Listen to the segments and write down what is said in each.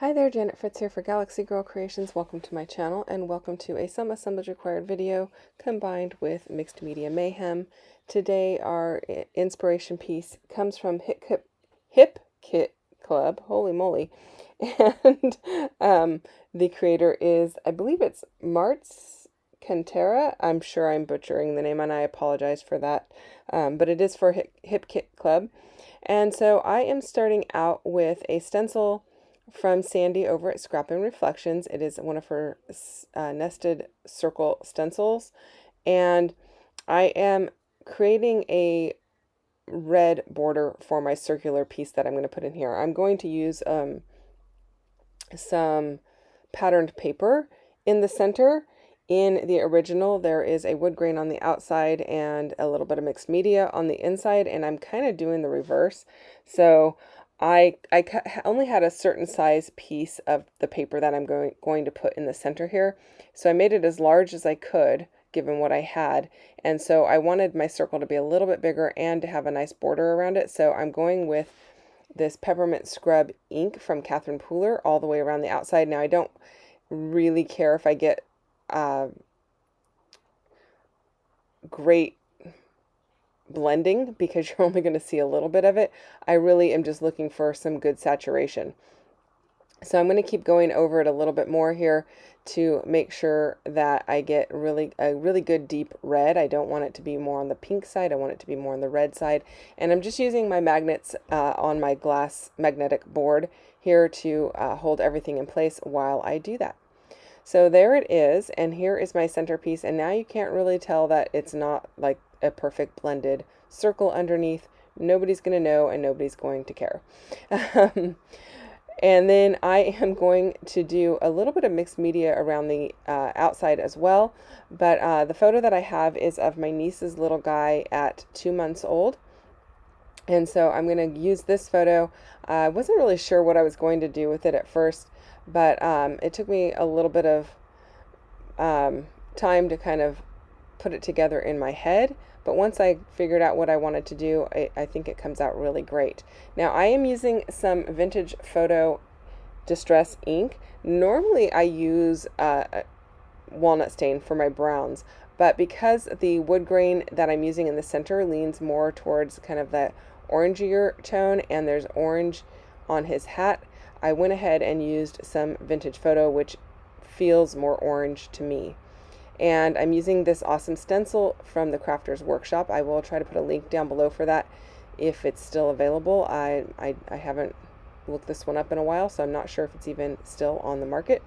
Hi there, Janet Fritz here for Galaxy Girl Creations. Welcome to my channel and welcome to a some assemblage required video combined with mixed media mayhem. Today our inspiration piece comes from Hip Kit Club, holy moly, and the creator is, I believe it's Martz Cantera. I'm sure I'm butchering the name and I apologize for that, but it is for Hip Kit Club. And so I am starting out with a stencil from Sandy over at Scrap and Reflections. It is one of her nested circle stencils, and I am creating a red border for my circular piece that I'm going to put in here. I'm going to use some patterned paper in the center. In the original, there is a wood grain on the outside and a little bit of mixed media on the inside, and I'm kind of doing the reverse. So I only had a certain size piece of the paper that I'm going to put in the center here. So I made it as large as I could, given what I had. And so I wanted my circle to be a little bit bigger and to have a nice border around it. So I'm going with this peppermint scrub ink from Catherine Pooler all the way around the outside. Now I don't really care if I get great blending because you're only going to see a little bit of it. I really am just looking for some good saturation. So I'm going to keep going over it a little bit more here to make sure that I get a really good deep red. I don't want it to be more on the pink side. I want it to be more on the red side. And I'm just using my magnets on my glass magnetic board here to hold everything in place while I do that. So there it is, and here is my centerpiece, and now you can't really tell that it's not like a perfect blended circle underneath. Nobody's going to know and nobody's going to care. And then I am going to do a little bit of mixed media around the outside as well, but the photo that I have is of my niece's little guy at 2 months old. And so I'm going to use this photo. I wasn't really sure what I was going to do with it at first, but it took me a little bit of time to kind of put it together in my head. But once I figured out what I wanted to do, I think it comes out really great. Now I am using some Vintage Photo Distress ink. Normally I use walnut stain for my browns, but because the wood grain that I'm using in the center leans more towards kind of that orangier tone, and there's orange on his hat, I went ahead and used some Vintage Photo, which feels more orange to me. And I'm using this awesome stencil from the Crafters Workshop. I will try to put a link down below for that if it's still available. I haven't looked this one up in a while, so I'm not sure if it's even still on the market.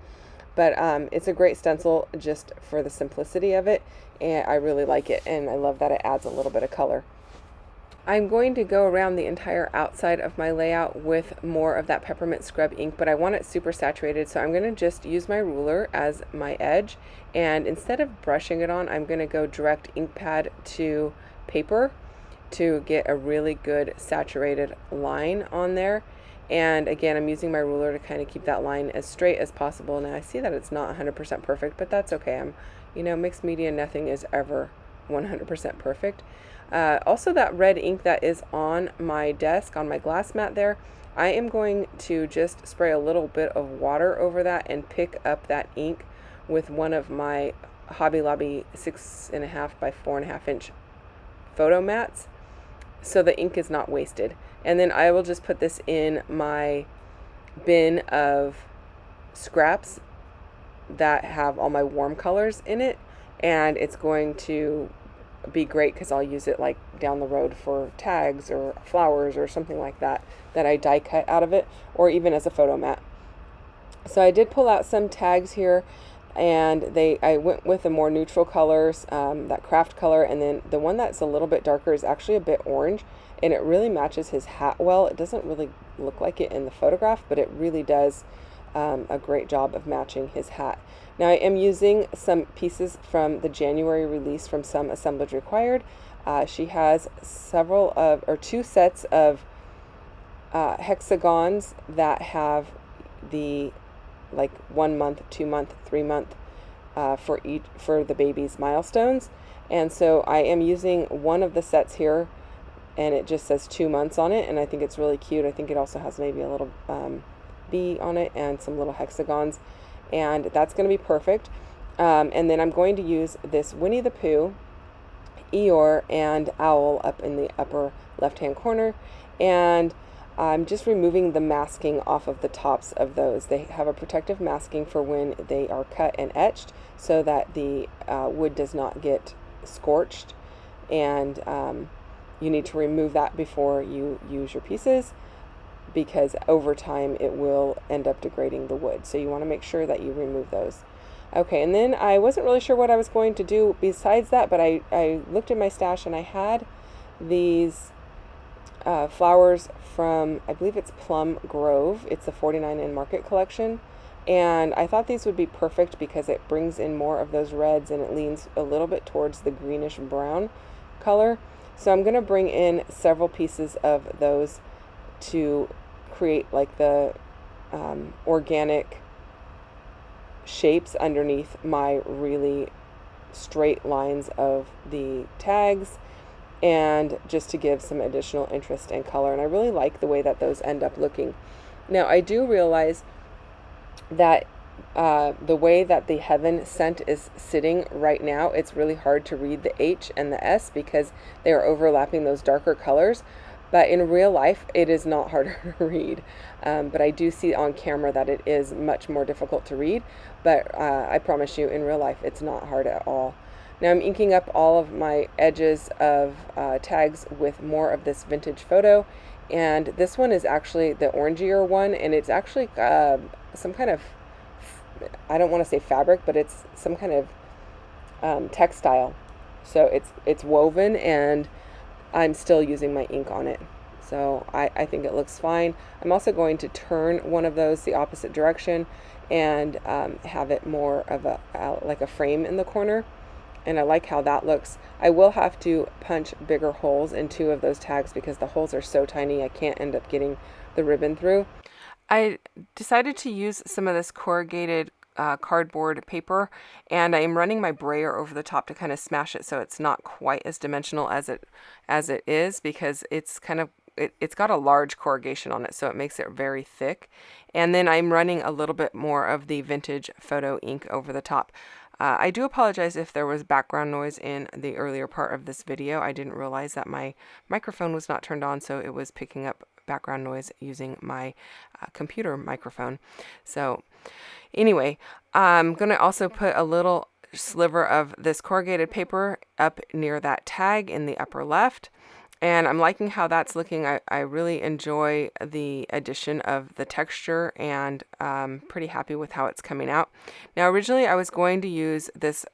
But it's a great stencil just for the simplicity of it, and I really like it, and I love that it adds a little bit of color. I'm going to go around the entire outside of my layout with more of that peppermint scrub ink, but I want it super saturated, so I'm going to just use my ruler as my edge, and instead of brushing it on, I'm going to go direct ink pad to paper to get a really good saturated line on there. And again, I'm using my ruler to kind of keep that line as straight as possible. Now I see that it's not 100% perfect, but that's okay. Mixed media, nothing is ever 100% perfect. Also, that red ink that is on my desk, on my glass mat there, I am going to just spray a little bit of water over that and pick up that ink with one of my Hobby Lobby 6.5 by 4.5 inch photo mats, so the ink is not wasted. And then I will just put this in my bin of scraps that have all my warm colors in it, and it's going to be great because I'll use it like down the road for tags or flowers or something like that I die cut out of it, or even as a photo mat. So I did pull out some tags here, and I went with the more neutral colors, that craft color, and then the one that's a little bit darker is actually a bit orange, and it really matches his hat well. It doesn't really look like it in the photograph, but it really does a great job of matching his hat. Now I am using some pieces from the January release from Some Assemblage Required. She has two sets of hexagons that have the 1 month, 2 month, 3 month for the baby's milestones. And so I am using one of the sets here, and it just says 2 months on it, and I think it's really cute. I think it also has maybe a little bee on it and some little hexagons, and that's going to be perfect. And then I'm going to use this Winnie the Pooh, Eeyore, and Owl up in the upper left-hand corner, and I'm just removing the masking off of the tops of those. They have a protective masking for when they are cut and etched so that the wood does not get scorched, and you need to remove that before you use your pieces, because over time it will end up degrading the wood. So you want to make sure that you remove those. Okay, and then I wasn't really sure what I was going to do besides that, but I looked in my stash and I had these flowers from, I believe it's Plum Grove. It's the 49 in Market collection. And I thought these would be perfect because it brings in more of those reds and it leans a little bit towards the greenish brown color. So I'm going to bring in several pieces of those to create like the organic shapes underneath my really straight lines of the tags, and just to give some additional interest and color. And I really like the way that those end up looking. Now I do realize that the way that the Heaven scent is sitting right now, it's really hard to read the H and the S because they are overlapping those darker colors. But in real life, it is not harder to read. But I do see on camera that it is much more difficult to read. But I promise you, in real life, it's not hard at all. Now I'm inking up all of my edges of tags with more of this vintage photo. And this one is actually the orangier one. And it's actually some kind of, I don't want to say fabric, but it's some kind of textile. So it's woven, and I'm still using my ink on it. So I think it looks fine. I'm also going to turn one of those the opposite direction and have it more of a like a frame in the corner. And I like how that looks. I will have to punch bigger holes in two of those tags because the holes are so tiny I can't end up getting the ribbon through. I decided to use some of this corrugated cardboard paper, and I'm running my brayer over the top to kind of smash it so it's not quite as dimensional as it is, because it's kind of it's got a large corrugation on it, so it makes it very thick. And then I'm running a little bit more of the vintage photo ink over the top. I do apologize if there was background noise in the earlier part of this video. I didn't realize that my microphone was not turned on, so it was picking up background noise using my computer microphone. So anyway, I'm going to also put a little sliver of this corrugated paper up near that tag in the upper left. And I'm liking how that's looking. I really enjoy the addition of the texture, and pretty happy with how it's coming out. Now, originally I was going to use this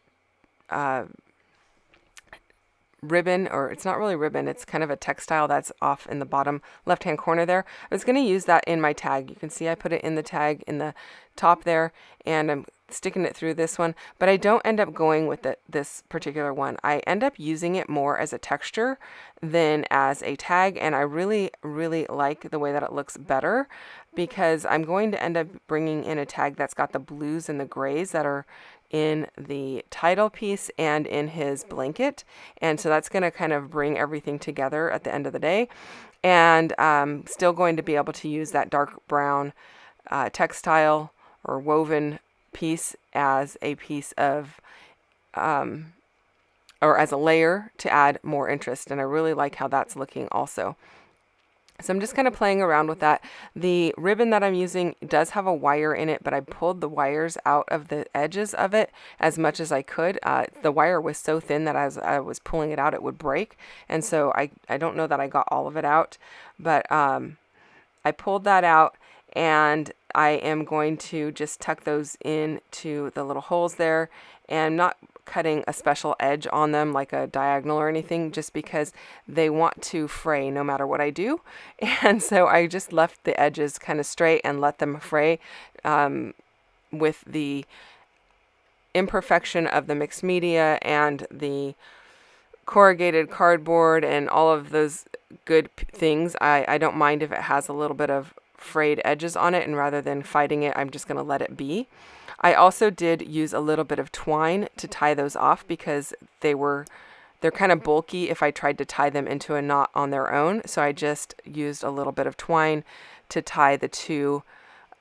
ribbon, or it's not really ribbon, it's kind of a textile that's off in the bottom left hand corner there. I was going to use that in my tag. You can see I put it in the tag in the top there, and I'm sticking it through this one, but I don't end up going with this particular one. I end up using it more as a texture than as a tag, and I really like the way that it looks better, because I'm going to end up bringing in a tag that's got the blues and the grays that are in the title piece and in his blanket, and so that's going to kind of bring everything together at the end of the day. And still going to be able to use that dark brown textile or woven piece as a piece of or as a layer to add more interest, and I really like how that's looking also. So I'm just kind of playing around with that. The ribbon that I'm using does have a wire in it, but I pulled the wires out of the edges of it as much as I could. The wire was so thin that as I was pulling it out, it would break. And so I don't know that I got all of it out, but I pulled that out, and I am going to just tuck those into the little holes there, and not cutting a special edge on them like a diagonal or anything, just because they want to fray no matter what I do. And so I just left the edges kind of straight and let them fray with the imperfection of the mixed media and the corrugated cardboard and all of those good things. I don't mind if it has a little bit of frayed edges on it, and rather than fighting it, I'm just going to let it be. I also did use a little bit of twine to tie those off, because they're kind of bulky if I tried to tie them into a knot on their own. So I just used a little bit of twine to tie the two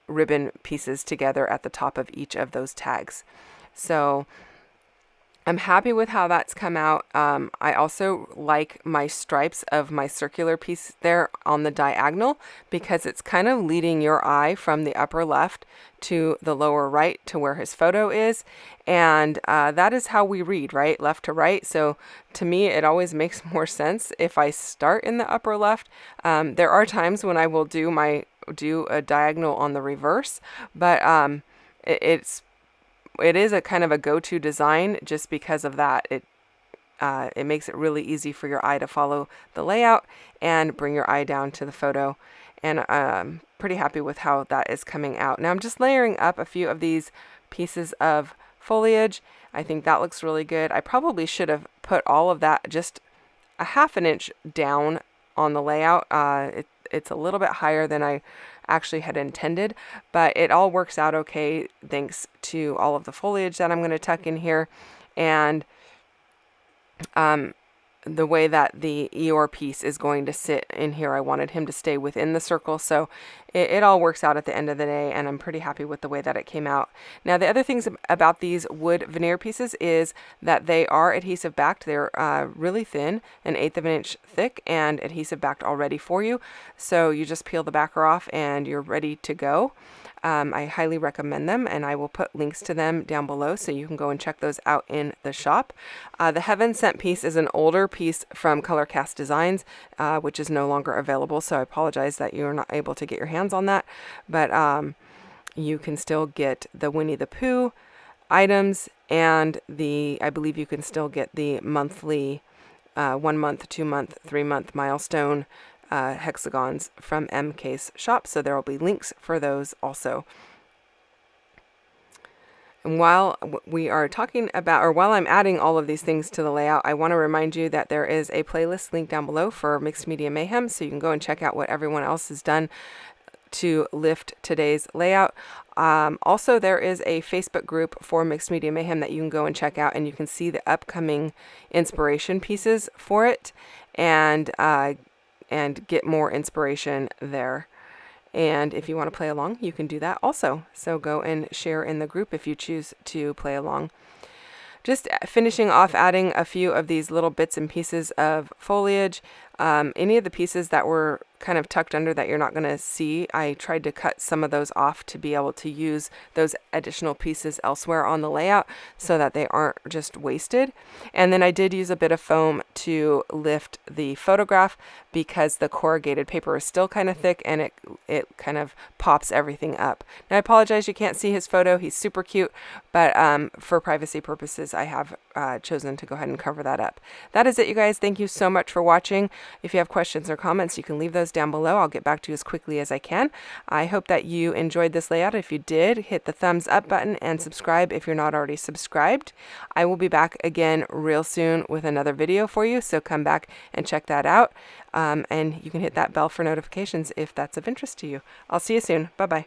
ribbon pieces together at the top of each of those tags. So I'm happy with how that's come out. I also like my stripes of my circular piece there on the diagonal, because it's kind of leading your eye from the upper left to the lower right to where his photo is. And that is how we read, right? Left to right. So to me, it always makes more sense if I start in the upper left. There are times when I will do a diagonal on the reverse, but it is a kind of a go-to design just because of that. It makes it really easy for your eye to follow the layout and bring your eye down to the photo. And I'm pretty happy with how that is coming out. Now I'm just layering up a few of these pieces of foliage. I think that looks really good. I probably should have put all of that just a half an inch down on the layout. It's a little bit higher than I actually had intended, but it all works out okay thanks to all of the foliage that I'm going to tuck in here, and the way that the Eeyore piece is going to sit in here. I wanted him to stay within the circle, so it all works out at the end of the day, and I'm pretty happy with the way that it came out. Now, the other things about these wood veneer pieces is that they are adhesive backed. They're really thin, 1/8 of an inch thick, and adhesive backed already for you. So you just peel the backer off and you're ready to go. I highly recommend them, and I will put links to them down below so you can go and check those out in the shop. The Heaven Sent piece is an older piece from Colorcast Designs, which is no longer available, so I apologize that you're not able to get your hands on that, but you can still get the Winnie the Pooh items, and I believe you can still get the monthly 1 month, 2 month, 3 month milestone hexagons from MK's shop, so there will be links for those also. And while we are talking about, or while I'm adding all of these things to the layout, I want to remind you that there is a playlist link down below for Mixed Media Mayhem, so you can go and check out what everyone else has done to lift today's layout. Also, there is a Facebook group for Mixed Media Mayhem that you can go and check out, and you can see the upcoming inspiration pieces for it, and get more inspiration there. And if you want to play along, you can do that also. So go and share in the group if you choose to play along. Just finishing off adding a few of these little bits and pieces of foliage. Any of the pieces that were kind of tucked under that you're not going to see, I tried to cut some of those off to be able to use those additional pieces elsewhere on the layout so that they aren't just wasted. And then I did use a bit of foam to lift the photograph because the corrugated paper is still kind of thick, and it kind of pops everything up. Now I apologize you can't see his photo. He's super cute, but for privacy purposes I have chosen to go ahead and cover that up. That is it, you guys. Thank you so much for watching. If you have questions or comments, you can leave those down below. I'll get back to you as quickly as I can. I hope that you enjoyed this layout. If you did, hit the thumbs up button and subscribe if you're not already subscribed. I will be back again real soon with another video for you, so come back and check that out. And you can hit that bell for notifications if that's of interest to you. I'll see you soon. Bye-bye.